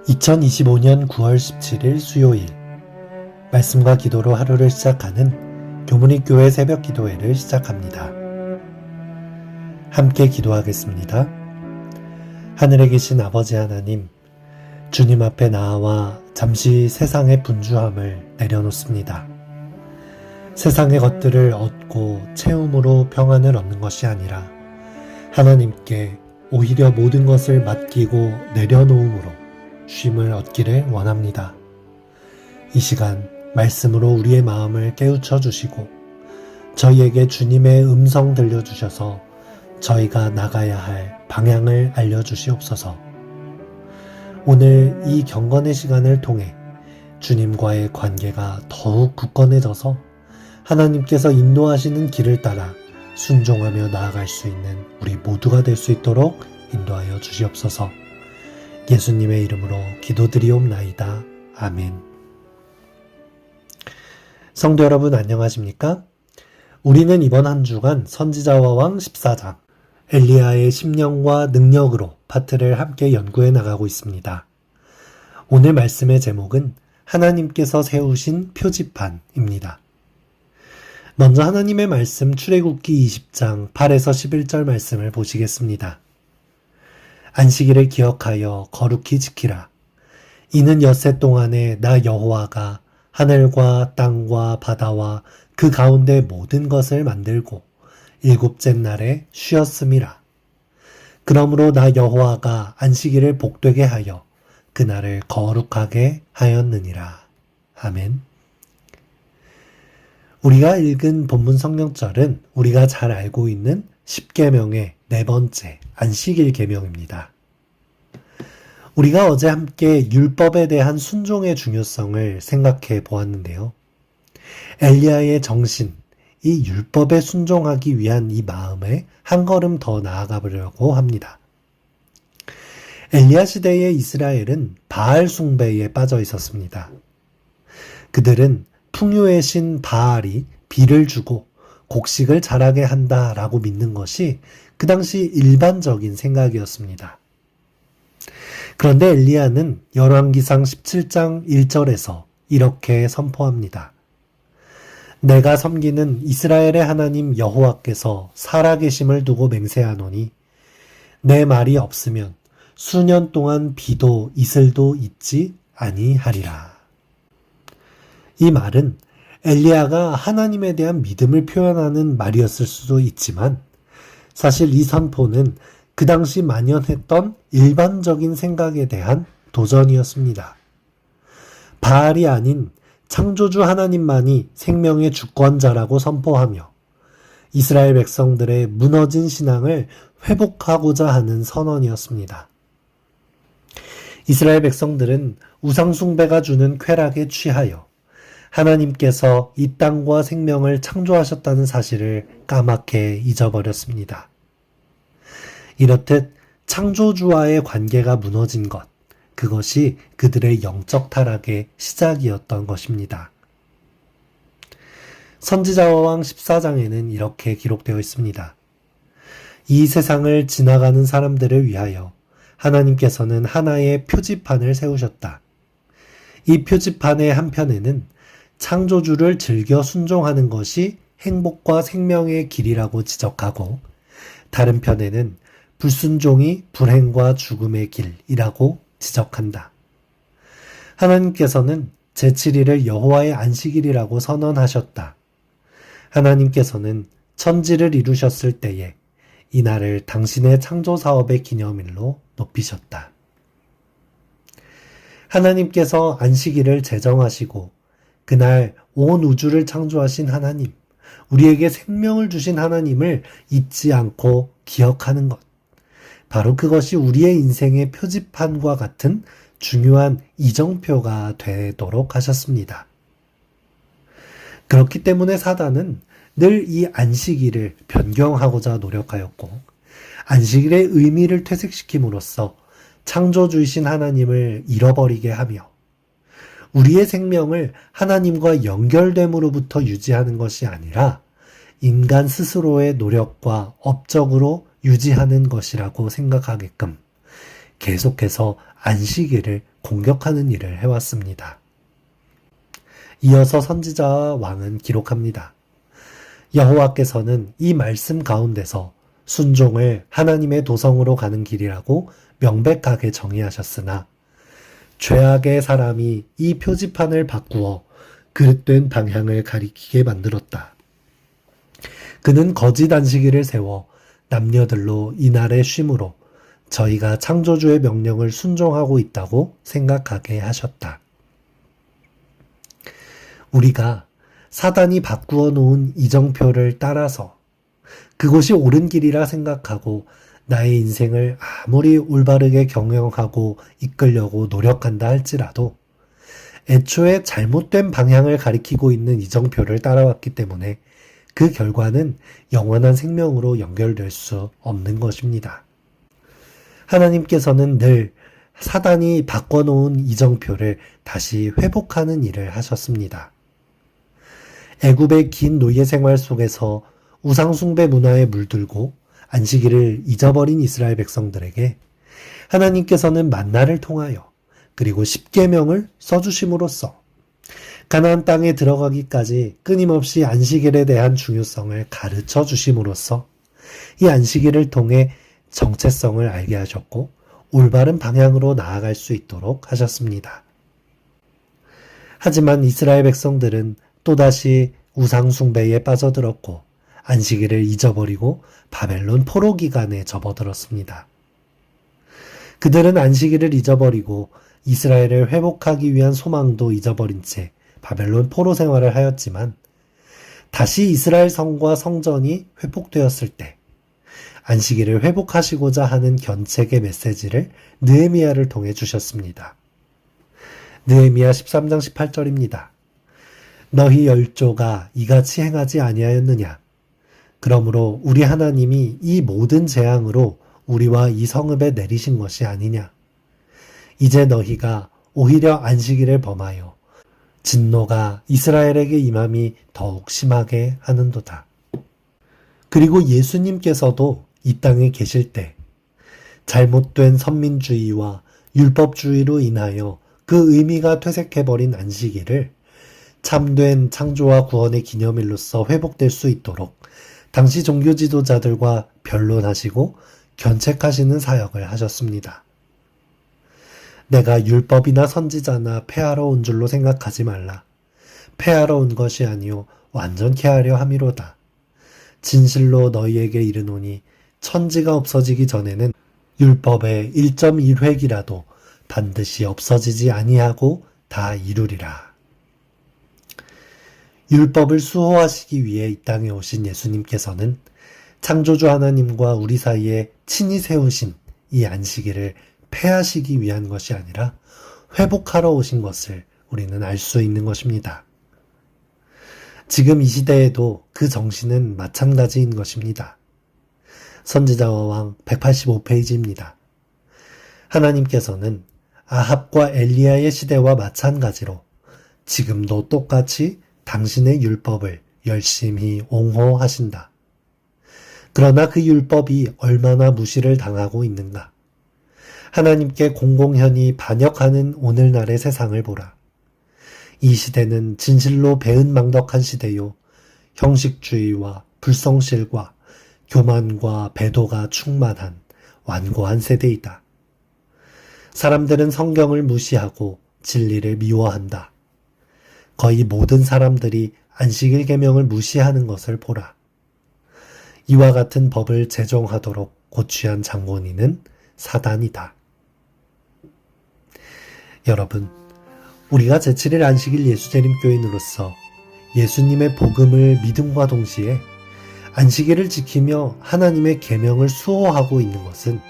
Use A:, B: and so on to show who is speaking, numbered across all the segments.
A: 2025년 9월 17일 수요일 말씀과 기도로 하루를 시작하는 교문익교회 새벽 기도회를 시작합니다. 함께 기도하겠습니다. 하늘에 계신 아버지 하나님, 주님 앞에 나아와 잠시 세상의 분주함을 내려놓습니다. 세상의 것들을 얻고 채움으로 평안을 얻는 것이 아니라 하나님께 오히려 모든 것을 맡기고 내려놓음으로 쉼을 얻기를 원합니다. 이 시간 말씀으로 우리의 마음을 깨우쳐 주시고 저희에게 주님의 음성 들려주셔서 저희가 나가야 할 방향을 알려주시옵소서. 오늘 이 경건의 시간을 통해 주님과의 관계가 더욱 굳건해져서 하나님께서 인도하시는 길을 따라 순종하며 나아갈 수 있는 우리 모두가 될 수 있도록 인도하여 주시옵소서. 예수님의 이름으로 기도드리옵나이다. 아멘. 성도 여러분 안녕하십니까? 우리는 이번 한 주간 선지자와 왕 14장 엘리야의 심령과 능력으로 파트를 함께 연구해 나가고 있습니다. 오늘 말씀의 제목은 하나님께서 세우신 표지판입니다. 먼저 하나님의 말씀 출애굽기 20장 8에서 11절 말씀을 보시겠습니다. 안식일을 기억하여 거룩히 지키라. 이는 엿새 동안에 나 여호와가 하늘과 땅과 바다와 그 가운데 모든 것을 만들고 일곱째 날에 쉬었음이라. 그러므로 나 여호와가 안식일을 복되게 하여 그날을 거룩하게 하였느니라. 아멘. 우리가 읽은 본문 성경절은 우리가 잘 알고 있는 10계명의 네 번째 안식일 계명입니다. 우리가 어제 함께 율법에 대한 순종의 중요성을 생각해 보았는데요. 엘리야의 정신, 이 율법에 순종하기 위한 이 마음에 한 걸음 더 나아가 보려고 합니다. 엘리야 시대의 이스라엘은 바알 숭배에 빠져 있었습니다. 그들은 풍요의 신 바알이 비를 주고 곡식을 자라게 한다라고 믿는 것이 그 당시 일반적인 생각이었습니다. 그런데 엘리야는 열왕기상 17장 1절에서 이렇게 선포합니다. 내가 섬기는 이스라엘의 하나님 여호와께서 살아계심을 두고 맹세하노니 내 말이 없으면 수년 동안 비도 이슬도 있지 아니하리라. 이 말은 엘리야가 하나님에 대한 믿음을 표현하는 말이었을 수도 있지만 사실 이 선포는 그 당시 만연했던 일반적인 생각에 대한 도전이었습니다. 바알이 아닌 창조주 하나님만이 생명의 주권자라고 선포하며 이스라엘 백성들의 무너진 신앙을 회복하고자 하는 선언이었습니다. 이스라엘 백성들은 우상숭배가 주는 쾌락에 취하여 하나님께서 이 땅과 생명을 창조하셨다는 사실을 까맣게 잊어버렸습니다. 이렇듯 창조주와의 관계가 무너진 것, 그것이 그들의 영적 타락의 시작이었던 것입니다. 선지자와 왕 14장에는 이렇게 기록되어 있습니다. 이 세상을 지나가는 사람들을 위하여 하나님께서는 하나의 표지판을 세우셨다. 이 표지판의 한편에는 창조주를 즐겨 순종하는 것이 행복과 생명의 길이라고 지적하고 다른 편에는 불순종이 불행과 죽음의 길이라고 지적한다. 하나님께서는 제7일을 여호와의 안식일이라고 선언하셨다. 하나님께서는 천지를 이루셨을 때에 이날을 당신의 창조사업의 기념일로 높이셨다. 하나님께서 안식일을 제정하시고 그날 온 우주를 창조하신 하나님, 우리에게 생명을 주신 하나님을 잊지 않고 기억하는 것. 바로 그것이 우리의 인생의 표지판과 같은 중요한 이정표가 되도록 하셨습니다. 그렇기 때문에 사단은 늘 이 안식일을 변경하고자 노력하였고 안식일의 의미를 퇴색시킴으로써 창조주이신 하나님을 잃어버리게 하며 우리의 생명을 하나님과 연결됨으로부터 유지하는 것이 아니라 인간 스스로의 노력과 업적으로 유지하는 것이라고 생각하게끔 계속해서 안식일을 공격하는 일을 해왔습니다. 이어서 선지자와 왕은 기록합니다. 여호와께서는 이 말씀 가운데서 순종을 하나님의 도성으로 가는 길이라고 명백하게 정의하셨으나 죄악의 사람이 이 표지판을 바꾸어 그릇된 방향을 가리키게 만들었다. 그는 거짓 안식일을 세워 남녀들로 이날의 쉼으로 저희가 창조주의 명령을 순종하고 있다고 생각하게 하셨다. 우리가 사단이 바꾸어 놓은 이정표를 따라서 그곳이 옳은 길이라 생각하고 나의 인생을 아무리 올바르게 경영하고 이끌려고 노력한다 할지라도 애초에 잘못된 방향을 가리키고 있는 이정표를 따라왔기 때문에 그 결과는 영원한 생명으로 연결될 수 없는 것입니다. 하나님께서는 늘 사단이 바꿔놓은 이정표를 다시 회복하는 일을 하셨습니다. 애굽의 긴 노예 생활 속에서 우상숭배 문화에 물들고 안식일을 잊어버린 이스라엘 백성들에게 하나님께서는 만나를 통하여 그리고 십계명을 써주심으로써 가나안 땅에 들어가기까지 끊임없이 안식일에 대한 중요성을 가르쳐 주심으로써 이 안식일을 통해 정체성을 알게 하셨고 올바른 방향으로 나아갈 수 있도록 하셨습니다. 하지만 이스라엘 백성들은 또다시 우상 숭배에 빠져들었고 안식일을 잊어버리고 바벨론 포로 기간에 접어들었습니다. 그들은 안식일을 잊어버리고 이스라엘을 회복하기 위한 소망도 잊어버린 채 바벨론 포로 생활을 하였지만 다시 이스라엘 성과 성전이 회복되었을 때 안식일을 회복하시고자 하는 견책의 메시지를 느헤미야를 통해 주셨습니다. 느헤미야 13장 18절입니다. 너희 열조가 이같이 행하지 아니하였느냐? 그러므로 우리 하나님이 이 모든 재앙으로 우리와 이 성읍에 내리신 것이 아니냐? 이제 너희가 오히려 안식일을 범하여 진노가 이스라엘에게 임함이 더욱 심하게 하는도다. 그리고 예수님께서도 이 땅에 계실 때 잘못된 선민주의와 율법주의로 인하여 그 의미가 퇴색해버린 안식일을 참된 창조와 구원의 기념일로서 회복될 수 있도록 당시 종교 지도자들과 변론하시고 견책하시는 사역을 하셨습니다. 내가 율법이나 선지자나 폐하러 온 줄로 생각하지 말라. 폐하러 온 것이 아니요 완전케 하려 함이로다. 진실로 너희에게 이르노니 천지가 없어지기 전에는 율법의 1.1획이라도 반드시 없어지지 아니하고 다 이루리라. 율법을 수호하시기 위해 이 땅에 오신 예수님께서는 창조주 하나님과 우리 사이에 친히 세우신 이 안식일을 폐하시기 위한 것이 아니라 회복하러 오신 것을 우리는 알 수 있는 것입니다. 지금 이 시대에도 그 정신은 마찬가지인 것입니다. 선지자와 왕 185페이지입니다. 하나님께서는 아합과 엘리야의 시대와 마찬가지로 지금도 똑같이 당신의 율법을 열심히 옹호하신다. 그러나 그 율법이 얼마나 무시를 당하고 있는가? 하나님께 공공연히 반역하는 오늘날의 세상을 보라. 이 시대는 진실로 배은망덕한 시대요. 형식주의와 불성실과 교만과 배도가 충만한 완고한 세대이다. 사람들은 성경을 무시하고 진리를 미워한다. 거의 모든 사람들이 안식일 계명을 무시하는 것을 보라. 이와 같은 법을 제정하도록 고취한 장본인은 사단이다. 여러분, 우리가 제7일 안식일 예수재림교인으로서 예수님의 복음을 믿음과 동시에 안식일을 지키며 하나님의 계명을 수호하고 있는 것은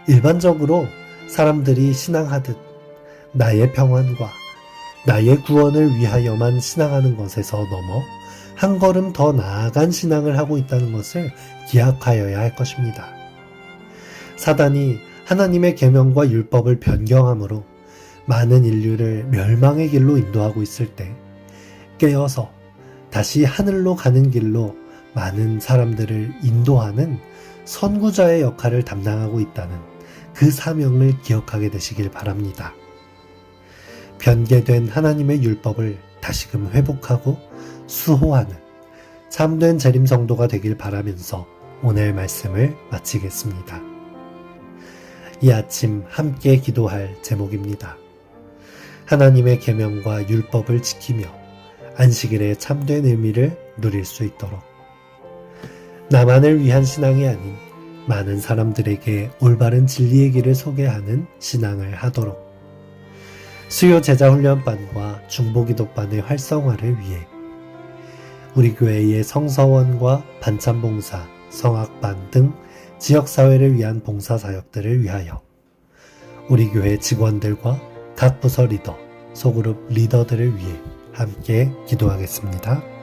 A: 일반적으로 사람들이 신앙하듯 나의 평안과 나의 구원을 위하여만 신앙하는 것에서 넘어 한 걸음 더 나아간 신앙을 하고 있다는 것을 기억하여야 할 것입니다. 사단이 하나님의 계명과 율법을 변경함으로 많은 인류를 멸망의 길로 인도하고 있을 때 깨어서 다시 하늘로 가는 길로 많은 사람들을 인도하는 선구자의 역할을 담당하고 있다는 그 사명을 기억하게 되시길 바랍니다. 변개된 하나님의 율법을 다시금 회복하고 수호하는 참된 재림 성도가 되길 바라면서 오늘 말씀을 마치겠습니다. 이 아침 함께 기도할 제목입니다. 하나님의 계명과 율법을 지키며 안식일의 참된 의미를 누릴 수 있도록 나만을 위한 신앙이 아닌 많은 사람들에게 올바른 진리의 길을 소개하는 신앙을 하도록 수요 제자훈련반과 중보기독반의 활성화를 위해 우리 교회의 성서원과 반찬봉사, 성악반 등 지역사회를 위한 봉사사역들을 위하여 우리 교회 직원들과 각 부서 리더, 소그룹 리더들을 위해 함께 기도하겠습니다.